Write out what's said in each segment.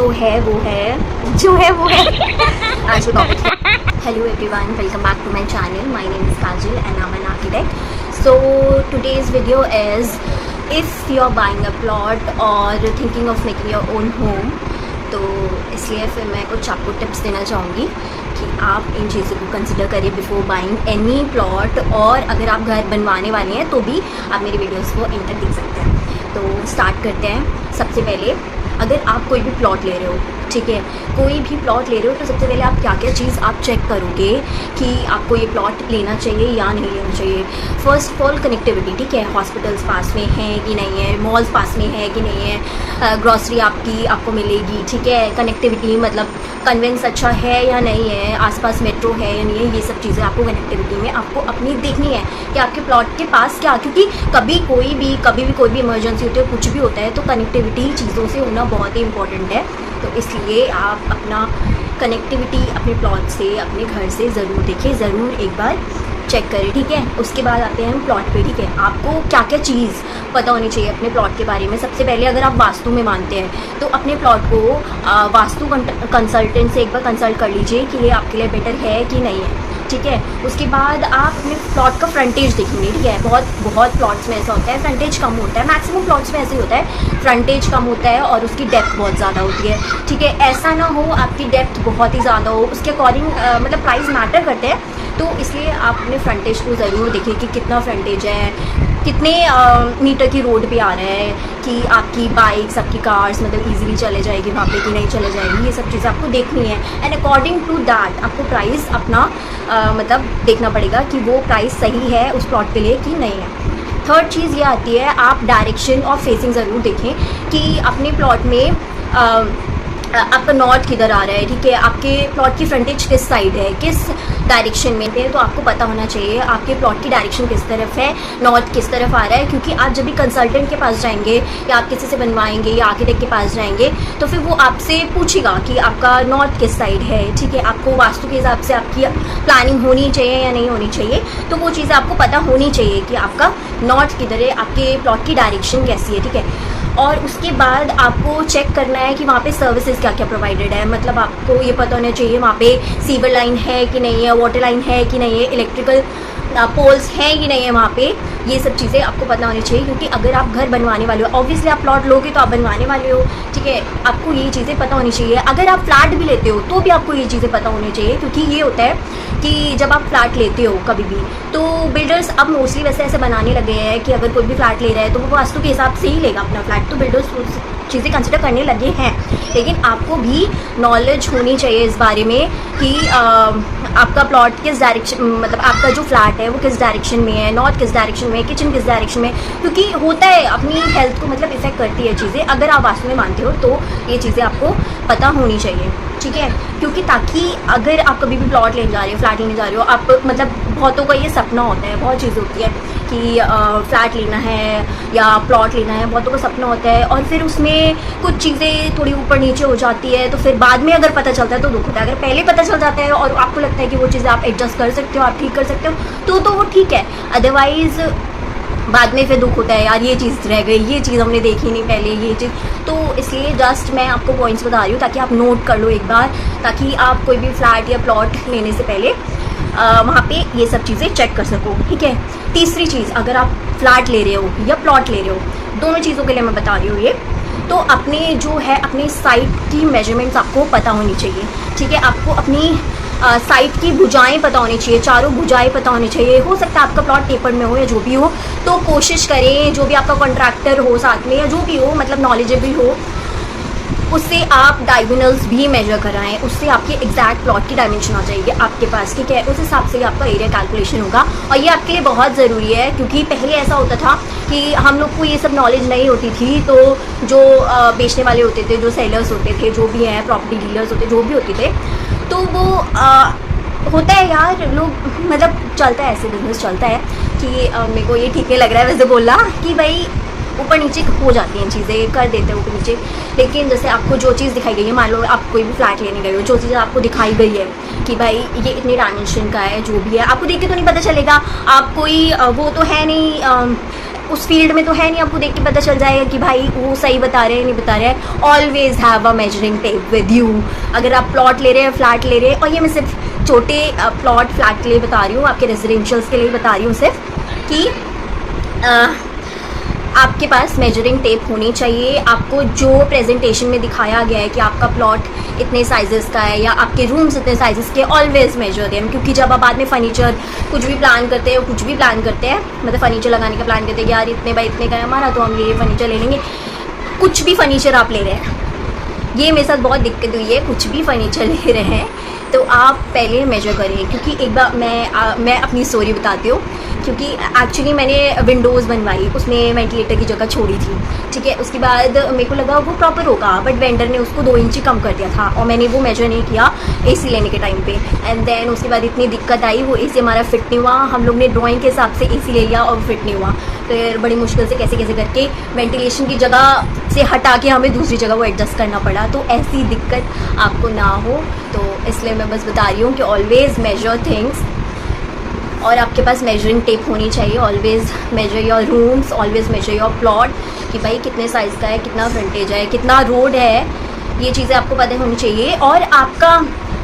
आज का टॉपिक है hello everyone, welcome back to my channel. My name is Kajal and I am an architect. So today's video is if you are buying a plot और thinking of making your own home, तो इसलिए फिर मैं कुछ आपको tips देना चाहूँगी कि आप इन चीज़ों को कंसिडर करिए बिफोर बाइंग एनी प्लॉट. और अगर आप घर बनवाने वाले हैं तो भी आप मेरी वीडियोस को इन तक देख सकते हैं. तो स्टार्ट करते हैं. सबसे पहले अगर आप कोई भी प्लॉट ले रहे हो, ठीक है, कोई भी प्लॉट ले रहे हो, तो सबसे पहले आप क्या क्या चीज़ आप चेक करोगे कि आपको ये प्लॉट लेना चाहिए या नहीं लेना चाहिए. फर्स्ट ऑफ ऑल कनेक्टिविटी, ठीक है, हॉस्पिटल्स पास में हैं कि नहीं है, मॉल्स पास में है कि नहीं है, ग्रॉसरी आपको मिलेगी, ठीक है. कनेक्टिविटी मतलब कन्वेंस अच्छा है या नहीं है, आसपास मेट्रो है या नहीं है, ये सब चीज़ें आपको कनेक्टिविटी में आपको अपनी देखनी है कि आपके प्लॉट के पास क्या, क्योंकि कभी भी कोई भी इमरजेंसी होती है, कुछ भी होता है, तो कनेक्टिविटी चीज़ों से होना बहुत ही इंपॉर्टेंट है. तो इसलिए आप अपना कनेक्टिविटी अपने प्लॉट से, अपने घर से ज़रूर देखिए, ज़रूर एक बार चेक करें, ठीक है. उसके बाद आते हैं हम प्लॉट पे, ठीक है. आपको क्या क्या चीज़ पता होनी चाहिए अपने प्लॉट के बारे में. सबसे पहले अगर आप वास्तु में मानते हैं तो अपने प्लॉट को वास्तु कंसल्टेंट से एक बार कंसल्ट कर लीजिए कि ये आपके लिए बेटर है कि नहीं है, ठीक है. उसके बाद आप अपने प्लॉट का फ्रंटेज देखेंगे, ठीक है. बहुत प्लॉट्स में ऐसा होता है फ्रंटेज कम होता है, मैक्सिमम प्लॉट्स में ऐसे ही होता है, फ्रंटेज कम होता है और उसकी डेप्थ बहुत ज़्यादा होती है, ठीक है. ऐसा ना हो आपकी डेप्थ बहुत ही ज़्यादा हो, उसके अकॉर्डिंग मतलब प्राइस मैटर करते हैं. तो इसलिए आप अपने फ्रंटेज को ज़रूर देखिए कि कितना फ्रंटेज है, कितने मीटर की रोड पे आ रहा है, कि आपकी बाइक्स, आपकी कार्स मतलब इजीली चले जाएगी वहाँ पे कि नहीं चले जाएगी, ये सब चीज़ें आपको देखनी है. एंड अकॉर्डिंग टू दैट आपको प्राइस अपना मतलब देखना पड़ेगा कि वो प्राइस सही है उस प्लॉट के लिए कि नहीं है. थर्ड चीज़ ये आती है, आप डायरेक्शन और फेसिंग ज़रूर देखें कि अपने प्लॉट में आपका नॉर्थ किधर आ रहा है, ठीक है. आपके प्लॉट की फ्रंटेज किस साइड है, किस डायरेक्शन में है, तो आपको पता होना चाहिए आपके प्लॉट की डायरेक्शन किस तरफ है, नॉर्थ किस तरफ आ रहा है. क्योंकि आप जब भी कंसल्टेंट के पास जाएंगे या आप किसी से बनवाएंगे या आर्किटेक्ट के पास जाएंगे तो फिर वो आपसे पूछेगा कि आपका नॉर्थ किस साइड है, ठीक है. आपको वास्तु के हिसाब से आपकी प्लानिंग होनी चाहिए या नहीं होनी चाहिए, तो वो चीज़ें आपको पता होनी चाहिए कि आपका नॉर्थ किधर है, आपके प्लॉट की डायरेक्शन कैसी है, ठीक है. और उसके बाद आपको चेक करना है कि वहाँ पे सर्विसेज क्या क्या प्रोवाइडेड है. मतलब आपको ये पता होना चाहिए वहाँ पे सीवर लाइन है कि नहीं है, वाटर लाइन है कि नहीं है, इलेक्ट्रिकल पोल्स हैं कि नहीं है वहाँ पे. ये सब चीज़ें आपको पता होनी चाहिए, क्योंकि अगर आप घर बनवाने वाले हो, ऑब्वियसली आप प्लॉट लोगे तो आप बनवाने वाले हो, ठीक है. आपको ये चीज़ें पता होनी चाहिए. अगर आप फ्लैट भी लेते हो तो भी आपको ये चीज़ें पता होनी चाहिए, क्योंकि ये होता है कि जब आप फ्लैट लेते हो कभी भी, तो बिल्डर्स अब मोस्टली वैसे ऐसे बनाने लगे हैं कि अगर कोई भी फ्लैट ले रहा है तो वो वास्तु के हिसाब से ही लेगा अपना फ्लैट. तो बिल्डर्स चीज़ें कंसिडर करने लगे हैं, लेकिन आपको भी नॉलेज होनी चाहिए इस बारे में कि आपका प्लॉट किस डायरेक्शन, मतलब आपका जो फ्लैट है वो किस डायरेक्शन में है, नॉर्थ किस डायरेक्शन में है, किचन किस डायरेक्शन में, क्योंकि होता है अपनी हेल्थ को मतलब इफेक्ट करती है चीज़ें. अगर आप वास्तु में मानते हो तो ये चीज़ें आपको पता होनी चाहिए, ठीक है. क्योंकि ताकि अगर आप कभी भी प्लॉट लेने जा रहे हो, फ्लैट लेने जा रहे हो, आप मतलब बहुतों का ये सपना होता है, बहुत चीज़ें होती है कि फ्लैट लेना है या प्लॉट लेना है, बहुतों का सपना होता है. और फिर उसमें कुछ चीज़ें थोड़ी ऊपर नीचे हो जाती है, तो फिर बाद में अगर पता चलता है तो दुख होता है. अगर पहले पता चल जाता है और आपको लगता है कि वो चीज़ें आप एडजस्ट कर सकते हो, आप ठीक कर सकते हो, तो वो ठीक है. अदरवाइज़ बाद में फिर दुख होता है, यार ये चीज़ रह गई, ये चीज़ हमने देखी नहीं पहले, ये चीज़. तो इसलिए जस्ट मैं आपको पॉइंट्स बता रही हूँ ताकि आप नोट कर लो एक बार, ताकि आप कोई भी फ्लैट या प्लॉट लेने से पहले वहाँ पे ये सब चीज़ें चेक कर सको, ठीक है. तीसरी चीज़, अगर आप फ्लैट ले रहे हो या प्लॉट ले रहे हो, दोनों चीज़ों के लिए मैं बता रही हूँ ये, तो अपने जो है अपने साइट की मेजरमेंट्स आपको पता होनी चाहिए, ठीक है. आपको अपनी साइट की भुजाएं पता होनी चाहिए, चारों भुजाएं पता होनी चाहिए. हो सकता है आपका प्लॉट टेपर्ड में हो या जो भी हो, तो कोशिश करें जो भी आपका कॉन्ट्रैक्टर हो साथ में या जो भी हो, मतलब नॉलेजेबल हो, उससे आप डायगोनल्स भी मेजर कराएं. उससे आपके एग्जैक्ट प्लॉट की डायमेंशन आ जाएगी आपके पास, ठीक है. उस हिसाब से आपका एरिया कैलकुलेशन होगा, और ये आपके लिए बहुत ज़रूरी है, क्योंकि पहले ऐसा होता था कि हम लोग को ये सब नॉलेज नहीं होती थी. तो जो बेचने वाले होते थे, जो सेलर्स होते थे, जो भी हैं प्रॉपर्टी डीलर्स होते, जो भी होते थे, तो वो होता है यार, लोग मतलब चलता है ऐसे, बिजनेस चलता है कि मेरे को ये ठीक नहीं लग रहा है वैसे बोलना कि भाई ऊपर नीचे हो जाती हैं चीज़ें, कर देते हैं ऊपर नीचे. लेकिन जैसे आपको जो चीज़ दिखाई गई है, मान लो आप कोई भी फ्लैट लेने गए हो, जो चीज़ आपको दिखाई गई है कि भाई ये इतनी डायमेंशन का है, जो भी है आपको देख के तो नहीं पता चलेगा. आप कोई वो तो है नहीं उस फील्ड में तो है नहीं, आपको देख के पता चल जाएगा कि भाई वो सही बता रहे हैं नहीं बता रहे हैं। Always have a measuring tape with you. अगर आप प्लॉट ले रहे हैं, फ्लैट ले रहे हैं, और ये मैं सिर्फ छोटे प्लॉट फ्लैट के लिए बता रही हूँ, आपके रेजिडेंशियल्स के लिए बता रही हूँ सिर्फ, कि आपके पास मेजरिंग टेप होनी चाहिए। आपको जो प्रेजेंटेशन में दिखाया गया है कि आपका प्लॉट इतने साइजेस का है या आपके रूम्स इतने साइजेस के, ऑलवेज मेजर देम। क्योंकि जब आप बाद में फर्नीचर कुछ भी प्लान करते हैं, कुछ भी प्लान करते हैं, मतलब फर्नीचर लगाने का प्लान करते हैं कि यार इतने बाई इतने का है हमारा, तो हम ये फर्नीचर ले लेंगे। कुछ भी फर्नीचर आप ले रहे हैं, ये मेरे साथ बहुत दिक्कत हुई है, कुछ भी फर्नीचर ले रहे हैं तो आप पहले मेजर करें। क्योंकि एक बार मैं अपनी स्टोरी बताती हूँ। क्योंकि एक्चुअली मैंने विंडोज़ बनवाई, उसमें वेंटिलेटर की जगह छोड़ी थी, ठीक है। उसके बाद मेरे को लगा वो प्रॉपर होगा, बट वेंडर ने उसको 2 इंच कम कर दिया था और मैंने वो मेजर नहीं किया एसी लेने के टाइम पे। एंड देन उसके बाद इतनी दिक्कत आई, वो एसी हमारा फिट नहीं हुआ। हम लोग ने ड्राइंग के हिसाब से एसी ले लिया और फिट नहीं हुआ। फिर बड़ी मुश्किल से कैसे कैसे करके वेंटिलेशन की जगह से हटा के हमें दूसरी जगह वो एडजस्ट करना पड़ा। तो ऐसी दिक्कत आपको ना हो, तो इसलिए मैं बस बता रही हूँ कि ऑलवेज मेजर थिंग्स, और आपके पास मेजरिंग टेप होनी चाहिए। Always major your rooms, always major your plot, कि भाई कितने साइज़ का है, कितना फ्रंटेज है, कितना रोड है, ये चीज़ें आपको पता होनी चाहिए। और आपका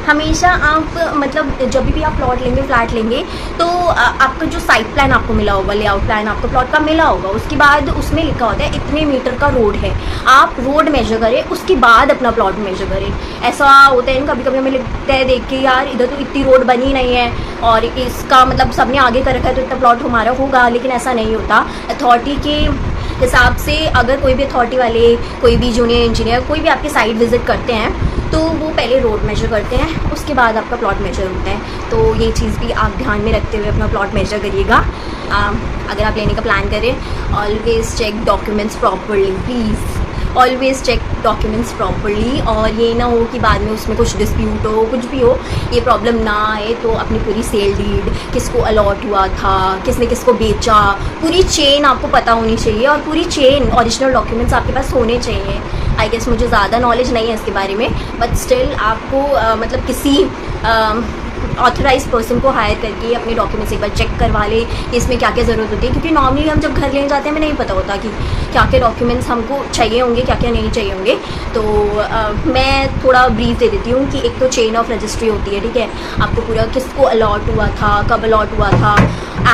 हमेशा आप मतलब जब भी आप प्लॉट लेंगे, फ्लैट लेंगे, तो आपका जो साइट प्लान आपको मिला होगा, लेआउट प्लान आपको प्लॉट का मिला होगा, उसके बाद उसमें लिखा होता है इतने मीटर का रोड है। आप रोड मेजर करें, उसके बाद अपना प्लॉट मेजर करें। ऐसा होता है ना, कभी कभी हमें लगता है देख के यार इधर तो इतनी रोड बनी नहीं है और इसका मतलब सबने आगे कर रखा है तो इतना प्लॉट हमारा होगा, लेकिन ऐसा नहीं होता। अथॉरिटी के हिसाब से अगर कोई भी अथॉरिटी वाले, कोई भी जूनियर इंजीनियर, कोई भी आपके साइट विजिट करते हैं तो वो पहले रोड मेजर करते हैं, उसके बाद आपका प्लॉट मेजर होता है। तो ये चीज़ भी आप ध्यान में रखते हुए अपना प्लॉट मेजर करिएगा। अगर आप लेने का प्लान करें, always check documents properly, please always check documents properly. और ये ना हो कि बाद में उसमें कुछ डिस्प्यूट हो, कुछ भी हो, ये प्रॉब्लम ना आए। तो अपनी पूरी सेल डीड, किसको अलॉट हुआ था, किसने किसको बेचा, पूरी चेन आपको पता होनी चाहिए। और पूरी चेन ओरिजिनल डॉक्यूमेंट्स आपके पास होने चाहिए। आई गेस मुझे ज़्यादा नॉलेज नहीं है इसके बारे में, बट स्टिल आपको मतलब किसी ऑथराइज पर्सन को हायर करके अपने डॉक्यूमेंट्स एक बार चेक करवा ले कि इसमें क्या क्या ज़रूरत होती है। क्योंकि नॉर्मली हम जब घर लेने जाते हैं हमें नहीं पता होता कि क्या क्या डॉक्यूमेंट्स हमको चाहिए होंगे, क्या क्या नहीं चाहिए होंगे। तो मैं थोड़ा ब्रीफ दे देती हूँ कि एक तो चेन ऑफ रजिस्ट्री होती है, ठीक है। आपको पूरा किसको अलॉट हुआ था, कब अलॉट हुआ था,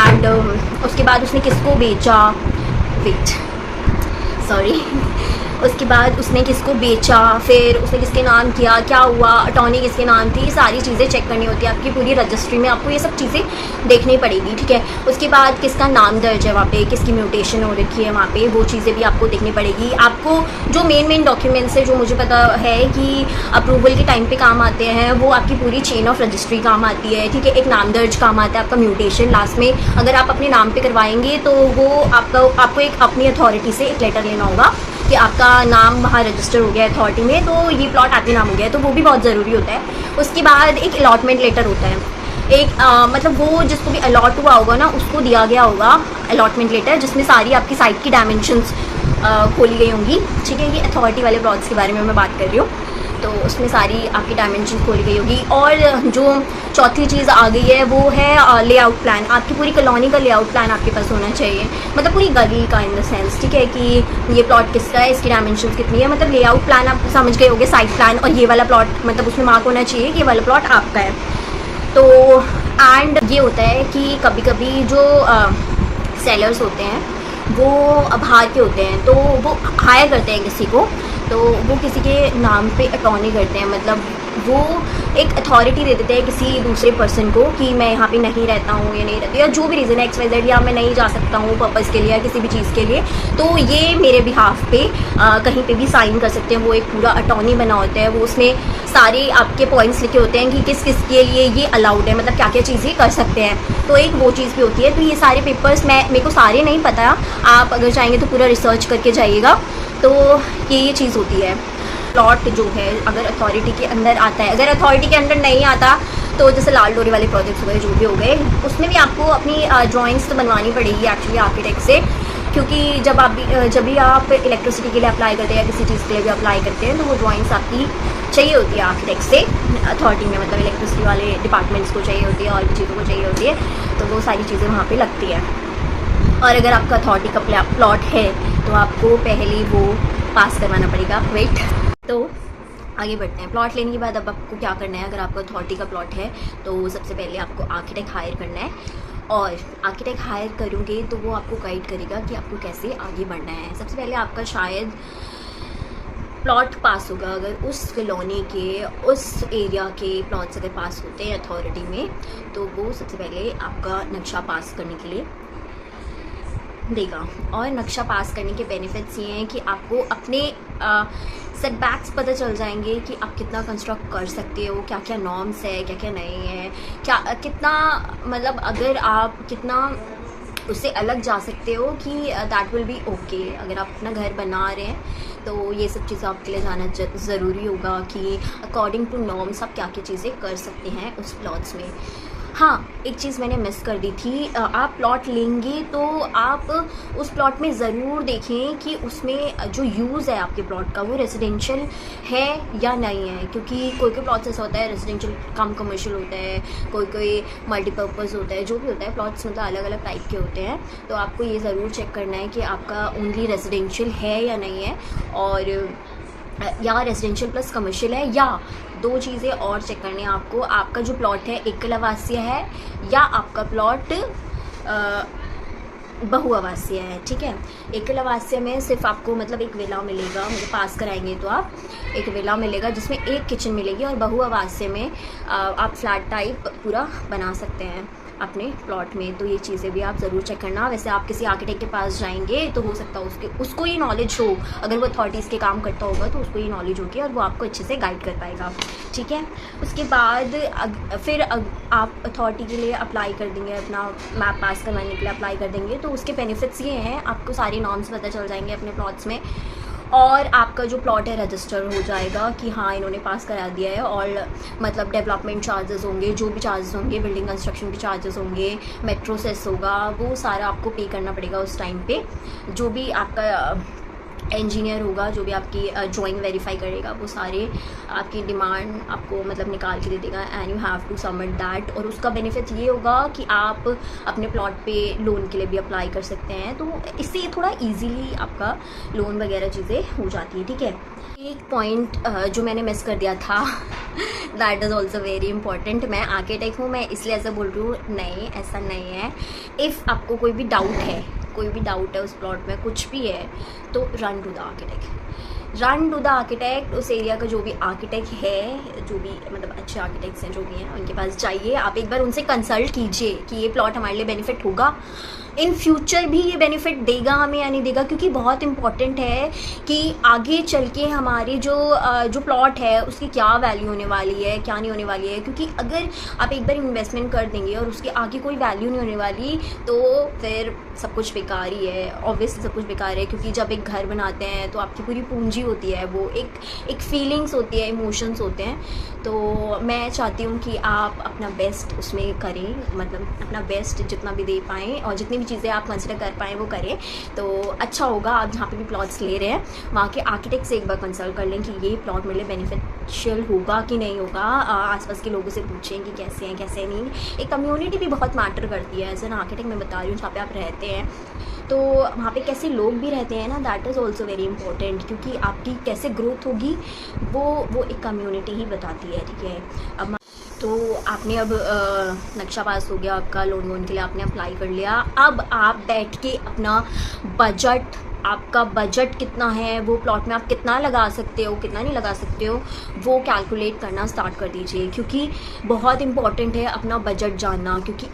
एंड उसके बाद उसने किसको बेचा, उसके बाद उसने किसको बेचा, फिर उसने किसके नाम किया, क्या हुआ, अटॉर्नी किसके नाम थी, ये सारी चीज़ें चेक करनी होती है। आपकी पूरी रजिस्ट्री में आपको ये सब चीज़ें देखनी पड़ेगी, ठीक है। उसके बाद किसका नाम दर्ज है वहाँ पे, किसकी म्यूटेशन हो रखी है वहाँ पे, वो चीज़ें भी आपको देखनी पड़ेगी। आपको जो मेन डॉक्यूमेंट्स है, जो मुझे पता है कि अप्रूवल के टाइम पर काम आते हैं, वो आपकी पूरी चेन ऑफ रजिस्ट्री काम आती है, ठीक है। एक नाम दर्ज काम आता है, आपका म्यूटेशन लास्ट में अगर आप अपने नाम पर करवाएंगे तो वो आपको एक अपनी अथॉरिटी से एक लेटर लेना होगा कि आपका नाम वहाँ रजिस्टर हो गया है अथॉरिटी में, तो ये प्लॉट आपके नाम हो गया है, तो वो भी बहुत ज़रूरी होता है। उसके बाद एक अलॉटमेंट लेटर होता है, एक मतलब वो जिसको भी अलॉट हुआ होगा ना, उसको दिया गया होगा अलॉटमेंट लेटर, जिसमें सारी आपकी साइट की डायमेंशंस खोली गई होंगी, ठीक है। ये अथॉरिटी वाले प्लॉट्स के बारे में मैं बात कर रही हूँ, तो उसमें सारी आपकी डायमेंशन खोली गई होगी। और जो चौथी चीज़ आ गई है वो है लेआउट प्लान। आपकी पूरी कॉलोनी का लेआउट प्लान आपके पास होना चाहिए, मतलब पूरी गली का इन द सेंस, ठीक है, कि ये प्लॉट किसका है, इसकी डायमेंशन कितनी है, मतलब लेआउट प्लान आप समझ गए होंगे, साइट प्लान। और ये वाला प्लॉट मतलब उसमें मार्क होना चाहिए कि ये वाला प्लॉट आपका है। तो एंड ये होता है कि कभी कभी जो सेलर्स होते हैं वो बाहर के होते हैं, तो वो हायर करते हैं किसी को, तो वो किसी के नाम पे अटॉर्नी करते हैं, मतलब वो एक अथॉरिटी दे देते हैं किसी दूसरे पर्सन को कि मैं यहाँ पे नहीं रहता हूँ या नहीं रहती, या जो भी रीज़न है XYZ, या मैं नहीं जा सकता हूँ पर्पज़ के लिए या किसी भी चीज़ के लिए, तो ये मेरे बिहाफ पे कहीं पे भी साइन कर सकते हैं। वो एक पूरा अटॉर्नी बना होता है, वो उसमें सारे आपके पॉइंट्स लिखे होते हैं कि किस किस के लिए ये अलाउड है, मतलब क्या क्या चीज़ें कर सकते हैं, तो एक वो चीज़ भी होती है। तो ये सारे पेपर्स मेरे को सारे नहीं पता, आप अगर चाहेंगे तो पूरा रिसर्च करके जाइएगा। तो ये चीज़ होती है। प्लॉट जो है अगर अथॉरिटी के अंदर आता है, अगर अथॉरिटी के अंदर नहीं आता तो जैसे लाल डोरी वाले प्रोजेक्ट्स हो गए, जो भी हो गए, उसमें भी आपको अपनी ड्राइंग्स तो बनवानी पड़ेगी एक्चुअली आर्किटेक्ट से, क्योंकि जब भी आप इलेक्ट्रिसिटी के लिए अप्लाई करते हैं या किसी चीज़ के लिए भी अप्लाई करते हैं, तो वो ड्राइंग्स आपकी चाहिए होती है आर्किटेक्ट से अथॉरिटी में, मतलब इलेक्ट्रिसिटी वाले डिपार्टमेंट्स को चाहिए होती है और भी चीज़ों को चाहिए होती है, तो वो सारी चीज़ें वहाँ पर लगती है। और अगर आपका अथॉरिटी का प्लॉट है तो आपको पहले वो पास करवाना पड़ेगा। वेट, तो आगे बढ़ते हैं। प्लॉट लेने के बाद अब आपको क्या करना है, अगर आपका अथॉरिटी का प्लॉट है तो सबसे पहले आपको आर्किटेक्ट हायर करना है, और आर्किटेक्ट हायर करोगे तो वो आपको गाइड करेगा कि आपको कैसे आगे बढ़ना है। सबसे पहले आपका शायद प्लॉट पास होगा, अगर उस कॉलोनी के उस एरिया के प्लॉट्स अगर पास होते हैं अथॉरिटी में, तो वो सबसे पहले आपका नक्शा पास करने के लिए देगा। और नक्शा पास करने के बेनिफिट्स ये हैं कि आपको अपने सेटबैक्स पता चल जाएंगे कि आप कितना कंस्ट्रक्ट कर सकते हो, क्या क्या नॉर्म्स है, क्या क्या नहीं है, क्या कितना, मतलब अगर आप कितना उससे अलग जा सकते हो कि दैट विल बी ओके। अगर आप अपना घर बना रहे हैं तो ये सब चीज़ें आपके लिए जाना ज़रूरी होगा कि अकॉर्डिंग टू नॉर्म्स आप क्या क्या चीज़ें कर सकते हैं उस प्लॉट्स में। हाँ, एक चीज़ मैंने मिस कर दी थी, आप प्लॉट लेंगे तो आप उस प्लॉट में ज़रूर देखें कि उसमें जो यूज़ है आपके प्लॉट का वो रेजिडेंशियल है या नहीं है, क्योंकि कोई कोई प्लॉट्स ऐसा होता है रेजिडेंशियल कम कमर्शियल होता है, कोई कोई मल्टीपर्पज़ होता है, जो भी होता है प्लॉट्स मतलब अलग अलग टाइप के होते हैं। तो आपको ये ज़रूर चेक करना है कि आपका ओनली रेजिडेंशियल है या नहीं है, और या रेजिडेंशियल प्लस कमर्शियल है, या दो चीज़ें और चेक करनी है आपको, आपका जो प्लॉट है एकल आवासीय है या आपका प्लॉट बहुआवासीय है। ठीक है, एकल आवासीय में सिर्फ आपको मतलब एक विला मिलेगा, मतलब पास कराएंगे तो आप एक विला मिलेगा जिसमें एक किचन मिलेगी, और बहुआवासीय में आप फ्लैट टाइप पूरा बना सकते हैं अपने प्लॉट में। तो ये चीज़ें भी आप ज़रूर चेक करना। वैसे आप किसी आर्किटेक्ट के पास जाएंगे तो हो सकता है उसको ये नॉलेज हो, अगर वो अथॉरिटीज़ के काम करता होगा तो उसको ये नॉलेज होगी और वो आपको अच्छे से गाइड कर पाएगा। ठीक है, उसके बाद फिर आप अथॉरिटी के लिए अप्लाई कर देंगे, अपना मैप पास करवाने के लिए अप्लाई कर देंगे, तो उसके बेनिफिट्स ये हैं, आपको सारी नॉर्म्स पता चल जाएंगे अपने प्लॉट्स में, और आपका जो प्लॉट है रजिस्टर हो जाएगा कि हाँ इन्होंने पास करा दिया है। और मतलब डेवलपमेंट चार्जेस होंगे, जो भी चार्जेस होंगे, बिल्डिंग कंस्ट्रक्शन के चार्जेस होंगे, मेट्रो सेस होगा, वो सारा आपको पे करना पड़ेगा उस टाइम पे। जो भी आपका इंजीनियर होगा, जो भी आपकी ड्राइंग वेरीफाई करेगा, वो सारे आपकी डिमांड आपको मतलब निकाल के दे देगा, and you have to submit that. और उसका बेनिफिट ये होगा कि आप अपने प्लॉट पे लोन के लिए भी अप्लाई कर सकते हैं, तो इससे थोड़ा इजीली आपका लोन वगैरह चीज़ें हो जाती है। ठीक है, एक पॉइंट जो मैंने मिस कर दिया था that is also very important. मैं आर्किटेक्ट हूँ, मैं इसलिए ऐसा बोल रही हूँ, नहीं ऐसा नहीं है। इफ़ आपको कोई भी डाउट है उस प्लॉट में, कुछ भी है, तो रन टू द आर्किटेक्ट। उस एरिया का जो भी आर्किटेक्ट है, जो भी मतलब अच्छे आर्किटेक्ट्स हैं जो भी हैं, उनके पास जाइए, आप एक बार उनसे कंसल्ट कीजिए कि ये प्लॉट हमारे लिए बेनिफिट होगा, इन फ्यूचर भी ये बेनिफिट देगा हमें या नहीं देगा, क्योंकि बहुत इंपॉर्टेंट है कि आगे चल के हमारी जो प्लॉट है उसकी क्या वैल्यू होने वाली है, क्या नहीं होने वाली है। क्योंकि अगर आप एक बार इन्वेस्टमेंट कर देंगे और उसके आगे कोई वैल्यू नहीं होने वाली, तो फिर सब कुछ बेकार ही है, ऑब्वियसली सब कुछ बेकार है। क्योंकि जब एक घर बनाते हैं तो आपकी पूरी पूंजी होती है, वो एक फीलिंग्स होती है, इमोशंस होते हैं। तो मैं चाहती हूँ कि आप अपना बेस्ट उसमें करें, मतलब अपना बेस्ट जितना भी दे पाएँ और जितनी भी चीज़ें आप कंसिडर कर पाएँ वो करें, तो अच्छा होगा। आप जहाँ पे भी प्लॉट्स ले रहे हैं वहाँ के आर्किटेक्ट से एक बार कंसल्ट कर लें कि ये प्लॉट मेरे लिए बेनिफिशियल होगा कि नहीं होगा। आसपास के लोगों से पूछें कि कैसे हैं कैसे नहीं। एक कम्युनिटी भी बहुत मैटर करती है, एज एन आर्किटेक्ट मैं बता रही हूँ, जहाँ पे आप रहते हैं तो वहाँ पे कैसे लोग भी रहते हैं ना, that is also very important. क्योंकि आपकी कैसे ग्रोथ होगी वो एक कम्युनिटी ही बताती है। ठीक है, अब तो आपने अब नक्शा पास हो गया आपका, लोन वोन के लिए आपने अप्लाई कर लिया। अब आप बैठ के अपना बजट, आपका बजट कितना है, वो प्लॉट में आप कितना लगा सकते हो, कितना नहीं लगा सकते हो, वो कैलकुलेट करना स्टार्ट कर दीजिए। क्योंकि बहुत इंपॉर्टेंट है अपना बजट जानना। क्योंकि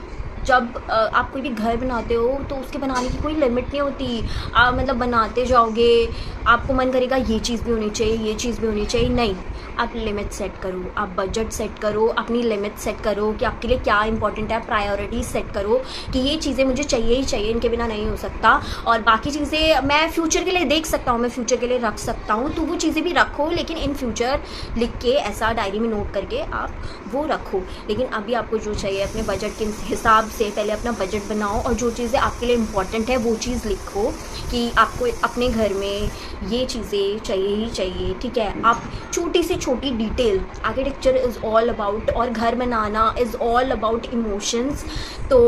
जब आप कोई भी घर बनाते हो तो उसके बनाने की कोई लिमिट नहीं होती। आप मतलब बनाते जाओगे, आपको मन करेगा ये चीज़ भी होनी चाहिए, ये चीज़ भी होनी चाहिए, नहीं। आप लिमिट सेट करो, आप बजट सेट करो, अपनी लिमिट सेट करो कि आपके लिए क्या इंपॉर्टेंट है, प्रायोरिटी सेट करो कि ये चीज़ें मुझे चाहिए ही चाहिए, इनके बिना नहीं हो सकता। और बाकी चीज़ें मैं फ्यूचर के लिए देख सकता हूँ, मैं फ्यूचर के लिए रख सकता हूँ, तो वो चीज़ें भी रखो, लेकिन इन फ्यूचर लिख के ऐसा डायरी में नोट करके आप वो रखो। लेकिन अभी आपको जो चाहिए अपने बजट के हिसाब से पहले अपना बजट बनाओ, और जो चीज़ें आपके लिए इम्पॉर्टेंट है वो चीज़ लिखो कि आपको अपने घर में ये चीज़ें चाहिए ही चाहिए। ठीक है, आप छोटी से छोटी detail, architecture is all about, और घर बनाना इज़ ऑल अबाउट इमोशंस। तो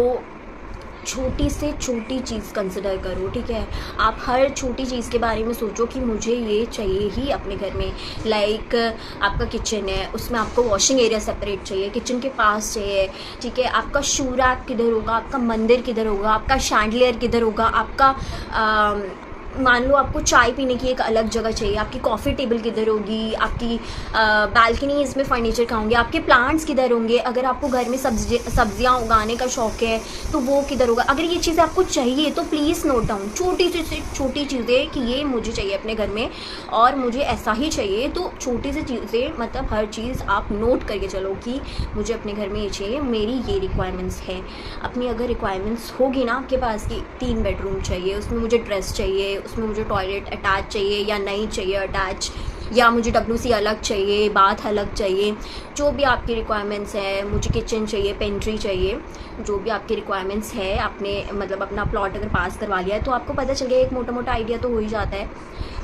छोटी से छोटी चीज़ कंसिडर करो, ठीक है। आप हर छोटी चीज़ के बारे में सोचो कि मुझे ये चाहिए ही अपने घर में। लाइक आपका किचन है, उसमें आपको वॉशिंग एरिया सेपरेट चाहिए, किचन के पास चाहिए, ठीक है। आपका शू रैक किधर होगा, आपका मंदिर किधर होगा, आपका शैंडलियर किधर होगा, आपका मान लो आपको चाय पीने की एक अलग जगह चाहिए, आपकी कॉफ़ी टेबल किधर होगी, आपकी बालकनी इसमें फर्नीचर कहाँ होंगे, आपके प्लांट्स किधर होंगे, अगर आपको घर में सब्जियाँ उगाने का शौक़ है तो वो किधर होगा। अगर ये चीज़ें आपको चाहिए तो प्लीज़ नोट डाउन, छोटी से छोटी चीज़ें कि ये मुझे चाहिए अपने घर में और मुझे ऐसा ही चाहिए। तो छोटी सी चीज़ें मतलब हर चीज़ आप नोट करके चलो कि मुझे अपने घर में ये चाहिए, मेरी ये रिक्वायरमेंट्स है। अपनी अगर रिक्वायरमेंट्स होगी ना आपके पास कि 3 बेडरूम चाहिए, उसमें मुझे ड्रेस चाहिए, उसमें मुझे टॉयलेट अटैच चाहिए या नहीं चाहिए अटैच, या मुझे WC अलग चाहिए, बाथ अलग चाहिए, जो भी आपकी रिक्वायरमेंट्स है, मुझे किचन चाहिए, पेंट्री चाहिए, जो भी आपकी रिक्वायरमेंट्स है, आपने मतलब अपना प्लॉट अगर पास करवा लिया है तो आपको पता चल गया, एक मोटा मोटा आइडिया तो हो ही जाता है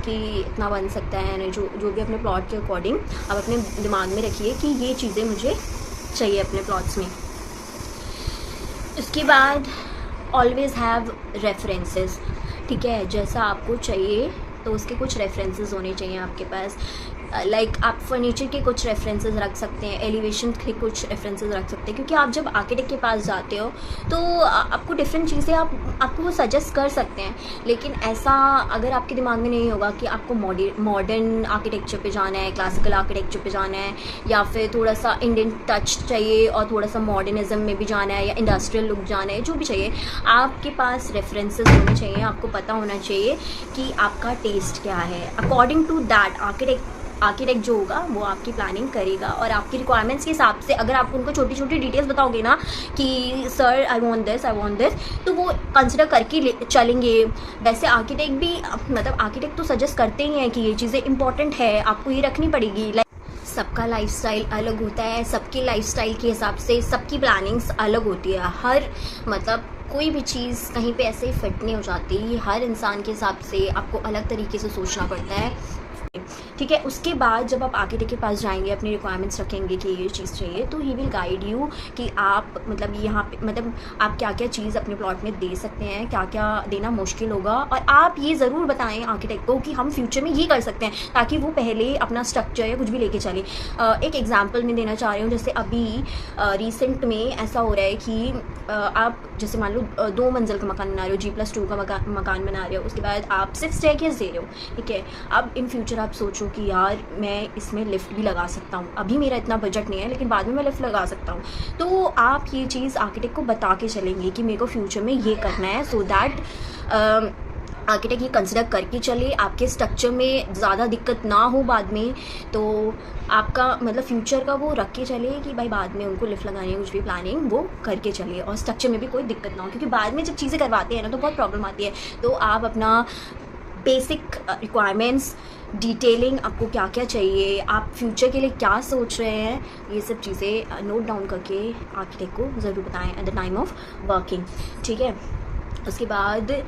कि इतना बन सकता है। नहीं जो भी अपने प्लॉट के अकॉर्डिंग आप अपने दिमाग में रखिए कि ये चीज़ें मुझे चाहिए अपने प्लॉट्स में। उसके बाद ऑलवेज़ हैव रेफरेंसेस, ठीक है। जैसा आपको चाहिए तो उसके कुछ रेफरेंसेस होने चाहिए आपके पास। लाइक आप फर्नीचर के कुछ रेफरेंसेस रख सकते हैं, एलिवेशन के कुछ रेफरेंसेस रख सकते हैं, क्योंकि आप जब आर्किटेक्ट के पास जाते हो तो आपको डिफरेंट चीज़ें आपको वो सजेस्ट कर सकते हैं। लेकिन ऐसा अगर आपके दिमाग में नहीं होगा कि आपको मॉडर्न आर्किटेक्चर पे जाना है, क्लासिकल आर्किटेक्चर पे जाना है, या फिर थोड़ा सा इंडियन टच चाहिए और थोड़ा सा मॉडर्निज्म में भी जाना है, या इंडस्ट्रियल लुक जाना है, जो भी चाहिए, आपके पास रेफरेंसेस होने चाहिए। आपको पता होना चाहिए कि आपका टेस्ट क्या है। अकॉर्डिंग टू दैट आर्किटेक्ट जो होगा वो आपकी प्लानिंग करेगा और आपकी रिक्वायरमेंट्स के हिसाब से अगर आप उनको छोटी छोटी डिटेल्स बताओगे ना कि सर आई वांट दिस, तो वो कंसिडर करके चलेंगे। वैसे आर्किटेक्ट भी मतलब आर्किटेक्ट तो सजेस्ट करते ही हैं कि ये चीज़ें इंपॉर्टेंट है, आपको ये रखनी पड़ेगी। सबका लाइफस्टाइल अलग होता है, सबके लाइफस्टाइल के हिसाब से सबकी प्लानिंग्स अलग होती है। हर मतलब कोई भी चीज़ कहीं पे ऐसे ही फिट नहीं हो जाती, हर इंसान के हिसाब से आपको अलग तरीके से सोचना पड़ता है, ठीक है। उसके बाद जब आप आर्किटेक्ट के पास जाएंगे, अपनी रिक्वायरमेंट्स रखेंगे कि ये चीज़ चाहिए, तो ही विल गाइड यू कि आप मतलब यहाँ पे मतलब आप क्या क्या चीज़ अपने प्लॉट में दे सकते हैं, क्या क्या देना मुश्किल होगा। और आप ये ज़रूर बताएं आर्किटेक्ट को कि हम फ्यूचर में ये कर सकते हैं, ताकि वो पहले अपना स्ट्रक्चर या कुछ भी लेके चले। एक एग्जाम्पल मैं देना चाह रही हूँ, जैसे अभी रिसेंट में ऐसा हो रहा है कि आप जैसे मान लो 2 मंजिल का मकान बना रहे हो, G+2 का मकान बना रहे हो, उसके बाद आप सिर्फ स्टेयरकेस दे रहे हो, ठीक है। अब इन फ्यूचर आप सोचो कि यार मैं इसमें लिफ्ट भी लगा सकता हूँ, अभी मेरा इतना बजट नहीं है लेकिन बाद में मैं लिफ्ट लगा सकता हूँ। तो आप ये चीज़ आर्किटेक्ट को बता के चलेंगे कि मेरे को फ्यूचर में ये करना है, सो दैट आर्किटेक्ट ये कंसिडर करके चले, आपके स्ट्रक्चर में ज़्यादा दिक्कत ना हो बाद में। तो आपका मतलब फ्यूचर का वो रख के चले कि भाई बाद में उनको लिफ्ट लगाने कुछ भी प्लानिंग वो करके चले और स्ट्रक्चर में भी कोई दिक्कत ना हो, क्योंकि बाद में जब चीज़ें करवाते हैं ना तो बहुत प्रॉब्लम आती है। तो आप अपना बेसिक रिक्वायरमेंट्स, डिटेलिंग, आपको क्या क्या चाहिए, आप फ्यूचर के लिए क्या सोच रहे हैं, ये सब चीज़ें नोट डाउन करके आर्किटेक्ट को ज़रूर बताएं at the time of working, ठीक है। उसके बाद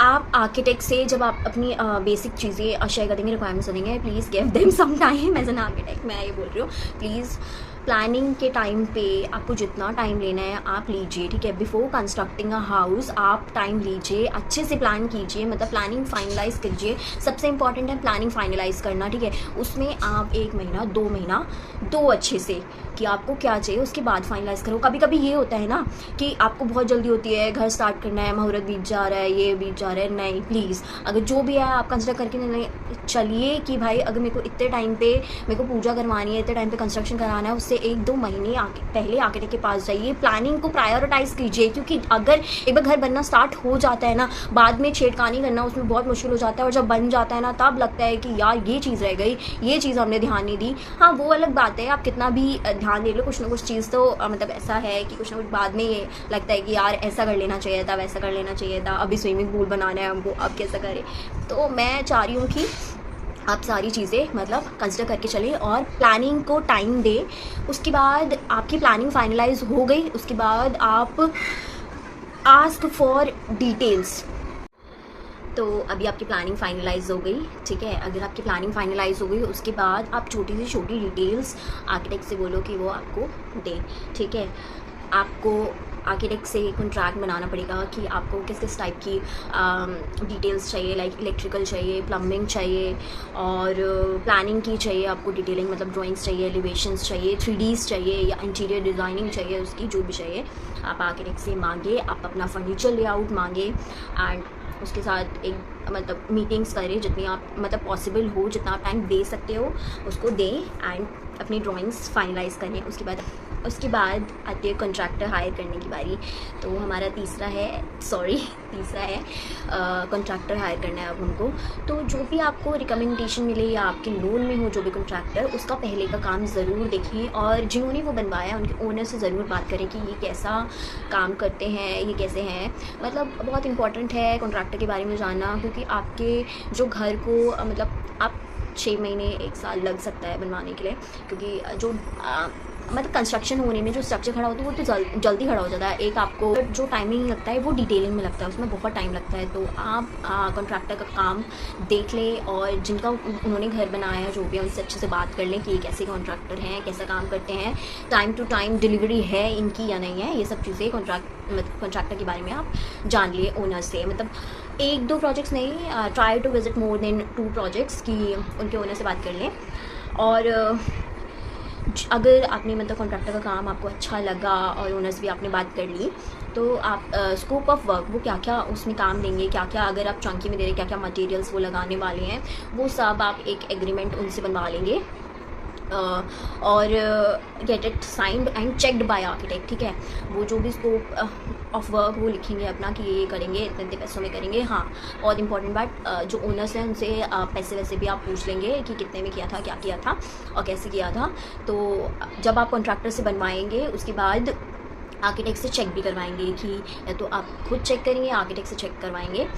आप आर्किटेक्ट से जब आप अपनी बेसिक चीज़ें शेयर करेंगे, रिक्वायरमेंट्स देंगे, please give them some time. As an architect मैं ये बोल रही हूँ, प्लीज़ प्लानिंग के टाइम पे आपको जितना टाइम लेना है आप लीजिए, ठीक है। बिफोर कंस्ट्रक्टिंग अ हाउस आप टाइम लीजिए, अच्छे से प्लान कीजिए, मतलब प्लानिंग फाइनलाइज कीजिए। सबसे इंपॉर्टेंट है प्लानिंग फाइनलाइज करना, ठीक है। उसमें आप 1 महीना 2 महीना दो अच्छे से कि आपको क्या चाहिए, उसके बाद फाइनलाइज करो। कभी कभी ये होता है ना कि आपको बहुत जल्दी होती है, घर स्टार्ट करना है, मुहूर्त बीत जा रहा है, ये बीत जा रहा है, नहीं प्लीज़ अगर जो भी है आप कंसिडर करके चलिए कि भाई अगर मेरे को इतने टाइम पे मेरे को पूजा करवानी है, इतने टाइम पे कंस्ट्रक्शन कराना है, उससे 1-2 महीने पहले आर्किटेक्ट के पास जाइए, प्लानिंग को प्रायोरिटाइज कीजिए। क्योंकि अगर एक बार घर बनना स्टार्ट हो जाता है ना, बाद में छेड़खानी करना उसमें बहुत मुश्किल हो जाता है, और जब बन जाता है ना तब लगता है कि यार ये चीज़ रह गई, ये चीज़ हमने ध्यान नहीं दी। हाँ वो अलग बात है, आप कितना भी ध्यान दे लो, कुछ ना कुछ चीज़ तो मतलब ऐसा है कि कुछ ना कुछ बाद में ये लगता है कि यार ऐसा कर लेना चाहिए था, वैसा कर लेना चाहिए था, अभी स्विमिंग पूल बनाना है हमको, अब कैसा करें। तो मैं चाह रही हूँ कि आप सारी चीज़ें मतलब कंसिडर करके चलें और प्लानिंग को टाइम दें। उसके बाद आपकी प्लानिंग फाइनलाइज हो गई, उसके बाद आप आस्क फॉर डिटेल्स। तो अभी आपकी प्लानिंग फाइनलाइज हो गई, ठीक है। अगर आपकी प्लानिंग फाइनलाइज हो गई उसके बाद आप छोटी से छोटी डिटेल्स आर्किटेक्ट से बोलो कि वो आपको दे, ठीक है। आपको आर्किटेक्ट से कॉन्ट्रैक्ट बनाना पड़ेगा कि आपको किस किस टाइप की डिटेल्स चाहिए, लाइक इलेक्ट्रिकल चाहिए, प्लम्बिंग चाहिए और प्लानिंग की चाहिए आपको, डिटेलिंग मतलब ड्राइंग्स चाहिए, एलिवेशंस चाहिए, 3Ds चाहिए या इंटीरियर डिज़ाइनिंग चाहिए, उसकी जो भी चाहिए आप आर्किटेक्ट से मांगे। आप अपना फर्नीचर लेआउट मांगे एंड उसके साथ एक मतलब मीटिंग्स करें जितनी आप मतलब पॉसिबल हो, जितना आप टाइम दे सकते हो उसको दें एंड अपनी ड्राइंग्स फाइनलाइज करें। उसके बाद आती है कॉन्ट्रैक्टर हायर करने की बारी। तो हमारा तीसरा है कॉन्ट्रैक्टर हायर करना है अब हमको। तो जो भी आपको रिकमेंडेशन मिले या आपके लोन में हो जो भी कॉन्ट्रैक्टर, उसका पहले का काम ज़रूर देखें और जिन्होंने वो बनवाया उनके ओनर से ज़रूर बात करें कि ये कैसा काम करते हैं, ये कैसे हैं। मतलब बहुत इंपॉर्टेंट है कॉन्ट्रैक्टर के बारे में जानना, क्योंकि आपके जो घर को मतलब आप 6 महीने 1 साल लग सकता है बनवाने के लिए, क्योंकि जो मतलब कंस्ट्रक्शन होने में जो स्ट्रक्चर खड़ा होता है वो तो जल्दी खड़ा हो जाता है। एक आपको जो टाइमिंग लगता है वो डिटेलिंग में लगता है, उसमें बहुत टाइम लगता है। तो आप कॉन्ट्रैक्टर का काम देख लें और जिनका उन्होंने घर बनाया जो भी है उनसे अच्छे से बात कर लें कि ये कैसे कॉन्ट्रैक्टर हैं, कैसा काम करते हैं, टाइम टू टाइम डिलीवरी है इनकी या नहीं है। ये सब चीज़ें कॉन्ट्रैक्टर के बारे में आप जान लिए ओनर से। मतलब 1-2 प्रोजेक्ट्स नहीं, try to visit more than 2 projects कि उनके ओनर से बात कर लें। और अगर आपने मतलब कॉन्ट्रैक्टर का काम आपको अच्छा लगा और ओनर से भी आपने बात कर ली, तो आप स्कोप ऑफ वर्क वो क्या क्या उसमें काम देंगे, क्या क्या अगर आप चंकी में दे रहे क्या क्या मटेरियल्स वो लगाने वाले हैं, वो सब आप एक एग्रीमेंट उनसे बनवा लेंगे और get it signed and checked by architect. ठीक है, वो जो भी स्कोप ऑफ वर्क वो लिखेंगे अपना कि ये करेंगे, इतने पैसों में करेंगे। हाँ, बहुत इंपॉर्टेंट बात, जो ओनर्स हैं उनसे पैसे वैसे भी आप पूछ लेंगे कि कितने में किया था, क्या किया था और कैसे किया था। तो जब आप कॉन्ट्रैक्टर से बनवाएंगे उसके बाद आर्किटेक्ट से चेक भी करवाएंगे कि या तो आप खुद चेक करेंगे, आर्किटेक्ट से चेक करवाएंगे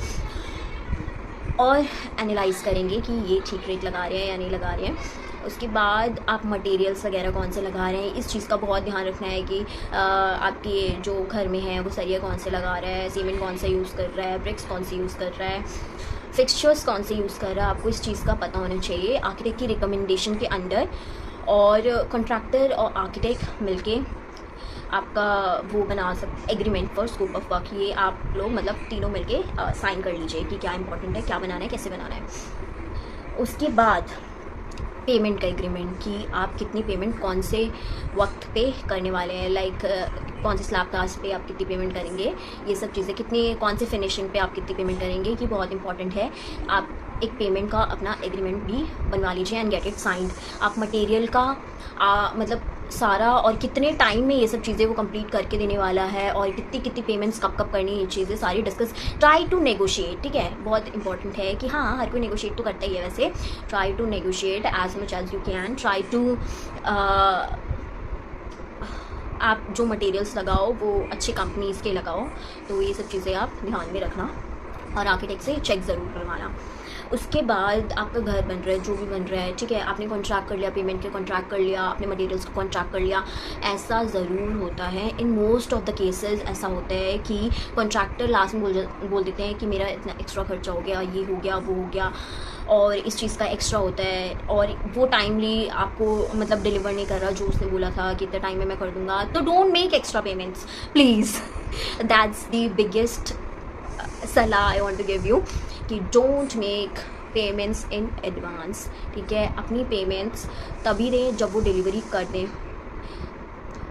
और एनालाइज़ करेंगे कि ये ठीक रेट लगा रहे हैं या नहीं लगा रहे हैं। उसके बाद आप मटेरियल्स वगैरह कौन से लगा रहे हैं, इस चीज़ का बहुत ध्यान रखना है कि आपके जो घर में है वो सरिया कौन से लगा रहा है, सीमेंट कौन सा यूज़ कर रहा है, ब्रिक्स कौन से यूज़ कर रहा है, फिक्सचर्स कौन से यूज़ कर रहा है। आपको इस चीज़ का पता होना चाहिए आर्किटेक्ट की रिकमेंडेशन के अंडर। और कॉन्ट्रैक्टर और आर्किटेक्ट मिलके आपका वो बना सकते agreement for scope of work. ये आप लोग मतलब तीनों मिलके साइन कर लीजिए कि क्या इंपॉर्टेंट है, क्या बनाना है, कैसे बनाना है। उसके बाद पेमेंट का एग्रीमेंट कि आप कितनी पेमेंट कौन से वक्त पे करने वाले हैं, लाइक कौन से स्लैब कास्ट पे आप कितनी पेमेंट करेंगे, ये सब चीज़ें कितनी कौन से फिनिशिंग पे आप कितनी पेमेंट करेंगे कि बहुत इंपॉर्टेंट है। आप एक पेमेंट का अपना एग्रीमेंट भी बनवा लीजिए एंड गेट इट साइंड। आप मटेरियल का मतलब सारा और कितने टाइम में ये सब चीज़ें वो कंप्लीट करके देने वाला है और कितनी पेमेंट्स कब कब करनी है, ये चीज़ें सारी डिस्कस। ट्राई टू नेगोशिएट, ठीक है, बहुत इंपॉर्टेंट है कि हाँ हर कोई नेगोशिएट तो करता ही है वैसे। Try to negotiate as much as you can. Try to आप जो मटेरियल्स लगाओ वो अच्छी कंपनीज़ के लगाओ। तो ये सब चीज़ें आप ध्यान में रखना और आर्किटेक्ट से चेक ज़रूर करवाना। उसके बाद आपका घर बन रहा है, जो भी बन रहा है, ठीक है, आपने कॉन्ट्रैक्ट कर लिया, पेमेंट के कॉन्ट्रैक्ट कर लिया, आपने मटेरियल्स को कॉन्ट्रैक्ट कर लिया। ऐसा ज़रूर होता है, in most of the cases ऐसा होता है कि कॉन्ट्रैक्टर लास्ट में बोल देते हैं कि मेरा इतना एक्स्ट्रा खर्चा हो गया, ये हो गया, वो हो गया और इस चीज़ का एक्स्ट्रा होता है और वो टाइमली आपको मतलब डिलीवर नहीं कर रहा जो उसने बोला था कि इतने टाइम में मैं कर दूँगा। तो don't make extra payments please. That's the biggest सलाह I want to give you कि don't make payments in advance. ठीक है, अपनी पेमेंट्स तभी दें जब वो डिलीवरी कर दें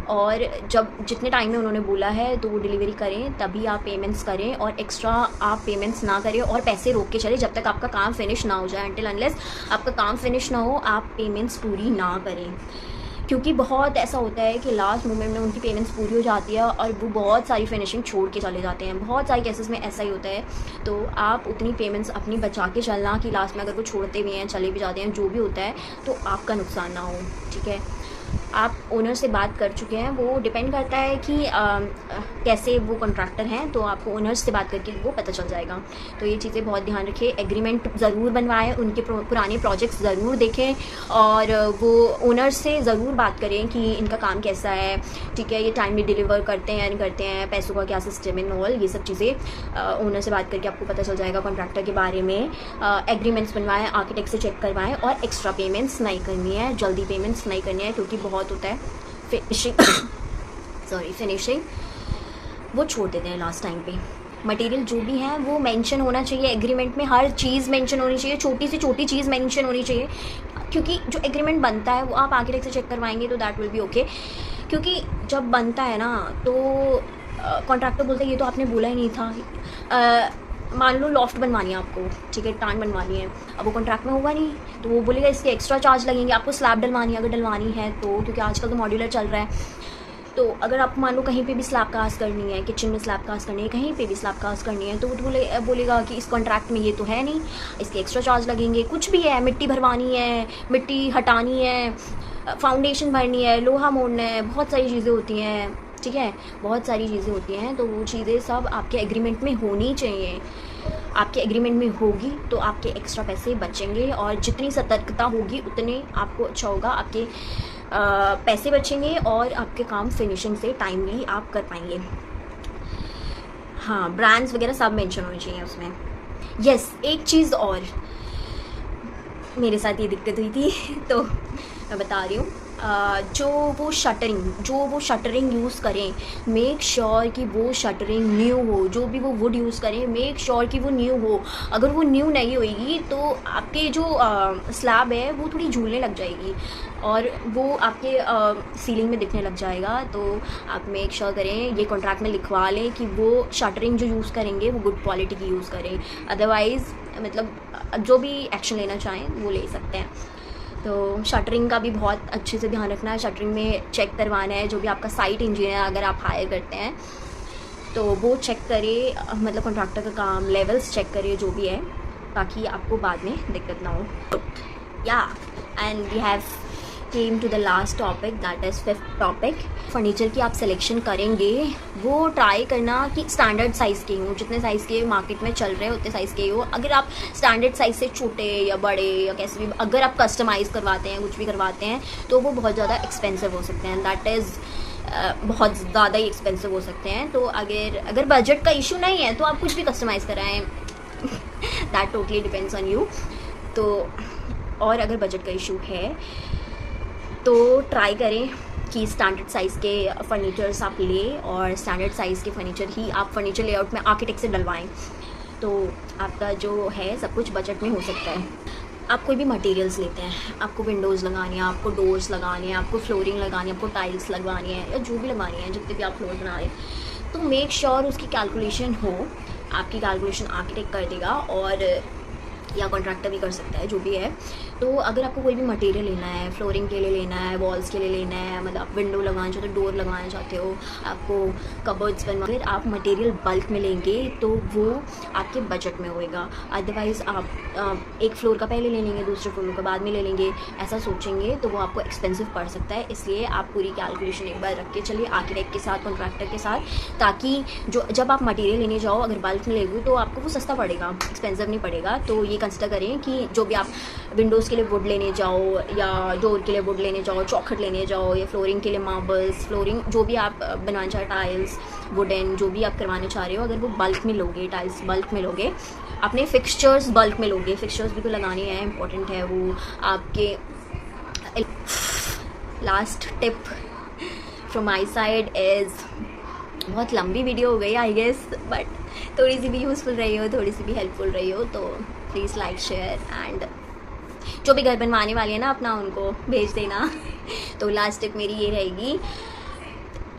और जब जितने टाइम में उन्होंने बोला है तो वो डिलीवरी करें, तभी आप पेमेंट्स करें और एक्स्ट्रा आप पेमेंट्स ना करें और पैसे रोक के चले जब तक आपका काम फिनिश ना हो जाए। अनटिल अनलेस आपका काम फिनिश ना हो आप पेमेंट्स पूरी ना करें, क्योंकि बहुत ऐसा होता है कि लास्ट मोमेंट में उनकी पेमेंट्स पूरी हो जाती है और वो बहुत सारी फिनिशिंग छोड़ के चले जाते हैं। बहुत सारे केसेस में ऐसा ही होता है। तो आप उतनी पेमेंट्स अपनी बचा के चलना कि लास्ट में अगर वो छोड़ते भी हैं, चले भी जाते हैं, जो भी होता है तो आपका नुकसान ना हो। ठीक है, आप ओनर से बात कर चुके हैं, वो डिपेंड करता है कि कैसे वो कॉन्ट्रैक्टर हैं, तो आपको ओनर्स से बात करके वो पता चल जाएगा। तो ये चीज़ें बहुत ध्यान रखें, एग्रीमेंट ज़रूर बनवाएं, उनके पुराने प्रोजेक्ट्स ज़रूर देखें और वो ओनर्स से ज़रूर बात करें कि इनका काम कैसा है, ठीक है, ये टाइम में डिलीवर करते हैं या नहीं करते हैं, पैसों का क्या सिस्टम इन ऑल, ये सब चीज़ें ओनर से बात करके आपको पता चल जाएगा कॉन्ट्रैक्टर के बारे में। एग्रीमेंट्स बनवाएं, आर्किटेक्ट से चेक करवाएं और एक्स्ट्रा पेमेंट्स नहीं करनी है, जल्दी पेमेंट्स नहीं करनी है, क्योंकि बहुत होता है फिनिशिंग वो छोड़ देते हैं लास्ट टाइम पे। मटेरियल जो भी है वो मेंशन होना चाहिए एग्रीमेंट में, हर चीज़ मेंशन होनी चाहिए, छोटी से छोटी चीज़ मेंशन होनी चाहिए, क्योंकि जो एग्रीमेंट बनता है वो आप आर्किटेक्ट से चेक करवाएंगे तो दैट विल बी ओके। क्योंकि जब बनता है ना तो कॉन्ट्रैक्टर बोलते हैं ये तो आपने बोला ही नहीं था। मान लो लॉफ्ट बनवानी है आपको, ठीक है, टान बनवानी है, अब वो कॉन्ट्रैक्ट में होगा नहीं तो वो बोलेगा इसके एक्स्ट्रा चार्ज लगेंगे। आपको स्लैब डलवानी है, अगर डलवानी है तो, क्योंकि आजकल तो मॉड्यूलर चल रहा है, तो अगर आप मान लो कहीं पे भी स्लैब कास्ट करनी है, किचन में स्लैब कास्ट करनी है, कहीं पे भी स्लैब कास्ट करनी है, तो वो बोलेगा कि इस कॉन्ट्रैक्ट में ये तो है नहीं, इसके एक्स्ट्रा चार्ज लगेंगे। कुछ भी है, मिट्टी भरवानी है, मिट्टी हटानी है, फाउंडेशन भरनी है, लोहा मोड़ना है, बहुत सारी चीज़ें होती हैं, ठीक है, बहुत सारी चीज़ें होती हैं। तो वो चीज़ें सब आपके एग्रीमेंट में होनी चाहिए। आपके एग्रीमेंट में होगी तो आपके एक्स्ट्रा पैसे बचेंगे, और जितनी सतर्कता होगी उतने आपको अच्छा होगा, आपके पैसे बचेंगे और आपके काम फिनिशिंग से टाइमली आप कर पाएंगे। हाँ, ब्रांड्स वगैरह सब मेंशन होने चाहिए उसमें। यस, एक चीज़ और मेरे साथ ये दिक्कत हुई थी तो मैं बता रही हूँ, जो वो शटरिंग यूज़ करें, मेक श्योर कि वो शटरिंग न्यू हो। जो भी वो वुड यूज़ करें, मेक श्योर कि वो न्यू हो। अगर वो न्यू नहीं होएगी तो आपके जो स्लैब है वो थोड़ी झूलने लग जाएगी और वो आपके सीलिंग में दिखने लग जाएगा। तो आप मेक श्योर करें, ये कॉन्ट्रैक्ट में लिखवा लें कि वो शटरिंग जो यूज़ करेंगे वो गुड क्वालिटी की यूज़ करें। अदरवाइज़ मतलब जो भी एक्शन लेना चाहें वो ले सकते हैं। तो शटरिंग का भी बहुत अच्छे से ध्यान रखना है, शटरिंग में चेक करवाना है। जो भी आपका साइट इंजीनियर अगर आप हायर करते हैं तो वो चेक करे, मतलब कॉन्ट्रैक्टर का काम, लेवल्स चेक करे जो भी है, ताकि आपको बाद में दिक्कत ना हो। या and we have come to the last topic, that is 5th topic. Furniture की आप सिलेक्शन करेंगे वो ट्राई करना कि स्टैंडर्ड साइज़ के हों, जितने साइज़ के मार्केट में चल रहे हैं उतने साइज़ के हो। अगर आप स्टैंडर्ड साइज़ से छोटे या बड़े या कैसे भी अगर आप कस्टमाइज़ करवाते हैं, कुछ भी करवाते हैं, तो वो बहुत ज़्यादा एक्सपेंसिव हो सकते हैं। दैट इज़ बहुत ज़्यादा ही एक्सपेंसिव हो सकते हैं। तो अगर बजट का इशू नहीं है तो आप कुछ भी कस्टमाइज़ कराएँ, that totally depends on you. तो और अगर बजट का इशू है तो ट्राई करें कि स्टैंडर्ड साइज़ के फर्नीचर्स आप लें, और स्टैंडर्ड साइज़ के फर्नीचर ही आप फर्नीचर लेआउट में आर्किटेक्ट से डलवाएं, तो आपका जो है सब कुछ बजट में हो सकता है। आप कोई भी मटेरियल्स लेते हैं, आपको विंडोज़ लगानी है, आपको डोर्स लगाने हैं, आपको फ्लोरिंग लगानी है, आपको टाइल्स लगवानी है, या जो भी लगवानी है, जितने भी आप फ्लोर बना रहे हैं, तो मेक श्योर उसकी कैलकुलेशन हो। आपकी कैलकुलेशन आर्किटेक्ट कर देगा और या कॉन्ट्रैक्टर भी कर सकता है, जो भी है। तो अगर आपको कोई भी मटेरियल लेना है, फ्लोरिंग के लिए लेना है, वॉल्स के लिए लेना है, मतलब आप विंडो लगाना चाहते हो, डोर लगाना चाहते हो, आपको कबर्ड्स बनवा, अगर आप मटेरियल बल्क में लेंगे तो वो आपके बजट में होएगा। अदरवाइज़ आप एक फ्लोर का पहले ले लेंगे, दूसरे फ्लोर का बाद में ले लेंगे, ऐसा सोचेंगे तो वो आपको एक्सपेंसिव पड़ सकता है। इसलिए आप पूरी कैलकुलेशन एक बार रख के चलिए आर्किटेक्ट के साथ, कॉन्ट्रैक्टर के साथ, ताकि जब आप मटेरियल लेने जाओ अगर बल्क में लेंगे तो आपको वो सस्ता पड़ेगा, एक्सपेंसिव नहीं पड़ेगा। तो ये कंसिडर करें कि जो भी आप विंडोज़ के लिए वुड लेने जाओ, या डोर के लिए वुड लेने जाओ, चौखट लेने जाओ, या फ्लोरिंग के लिए मार्बल्स, फ्लोरिंग जो भी आप बनाना चाहे, टाइल्स, वुडन, जो भी आप करवाना चाह रहे हो, अगर वो बल्क में लोगे, टाइल्स बल्क में लोगे, अपने फिक्सचर्स बल्क में लोगे, फिक्सचर्स भी तो लगाने हैं, इंपॉर्टेंट है वो आपके। Last tip from my side is, बहुत लंबी वीडियो हो गई आई गेस, बट थोड़ी सी भी यूज़फुल रही हो, थोड़ी सी भी हेल्पफुल रही हो, तो प्लीज़ लाइक, शेयर, एंड जो भी घर बनवाने वाले हैं ना अपना, उनको भेज देना। तो लास्ट टिप मेरी ये रहेगी,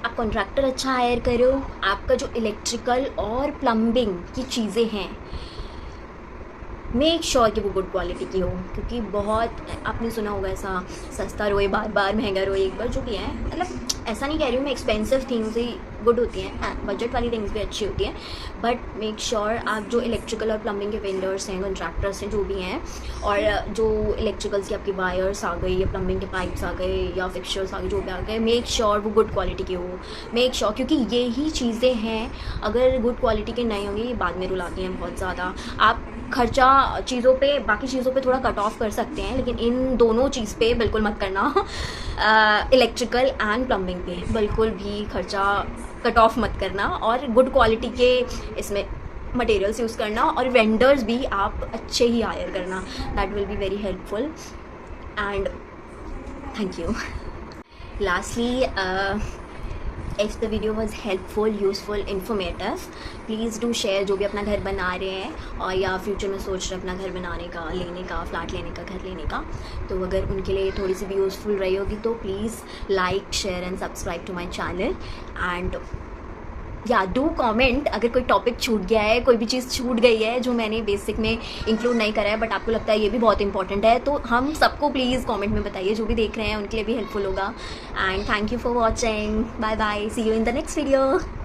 आप कॉन्ट्रैक्टर अच्छा हायर करो, आपका जो इलेक्ट्रिकल और प्लम्बिंग की चीज़ें हैं मेक श्योर कि वो गुड क्वालिटी की हो, क्योंकि बहुत आपने सुना होगा ऐसा सस्ता रोए बार बार, महंगा रोए एक बार, जो भी है, मतलब ऐसा नहीं कह रही हूँ मैं, एक्सपेंसिव थिंग्स ही गुड होती हैं, बजट वाली थिंग्स भी अच्छी होती हैं, बट मेक श्योर आप जो इलेक्ट्रिकल और प्लम्बिंग के वेंडर्स हैं, कॉन्ट्रैक्टर्स हैं, जो भी हैं, और जो इलेक्ट्रिकल्स की आपकी वायर्स आ गई, या प्लम्बिंग के पाइप्स आ गए, या फिक्सचर्स आ गए, जो भी आ गए, मेक श्योर वो गुड क्वालिटी के हो। मेक श्योर, क्योंकि ये ही चीज़ें हैं, अगर गुड क्वालिटी के नहीं होंगे ये बाद में रुलाती हैं बहुत ज़्यादा। आप खर्चा चीज़ों पे, बाकी चीज़ों पे थोड़ा कट ऑफ कर सकते हैं, लेकिन इन दोनों चीज़ पे बिल्कुल मत करना। इलेक्ट्रिकल एंड प्लम्बिंग पे बिल्कुल भी खर्चा कट ऑफ मत करना, और गुड क्वालिटी के इसमें मटेरियल्स यूज़ करना, और वेंडर्स भी आप अच्छे ही हायर करना, that will be very helpful, and thank you. Lastly if the video was helpful, useful, informative, please do share. जो भी अपना घर बना रहे हैं और या फ्यूचर में सोच रहे हैं अपना घर बनाने का, लेने का, फ्लैट लेने का, घर लेने का, तो अगर उनके लिए थोड़ी सी भी यूज़फुल रही होगी तो please like, share and subscribe to my channel. And या डू कमेंट अगर कोई टॉपिक छूट गया है, कोई भी चीज़ छूट गई है जो मैंने बेसिक में इंक्लूड नहीं करा है बट आपको लगता है ये भी बहुत इंपॉर्टेंट है, तो हम सबको प्लीज़ कमेंट में बताइए। जो भी देख रहे हैं उनके लिए भी हेल्पफुल होगा। And thank you for watching. Bye bye, see you in the next video.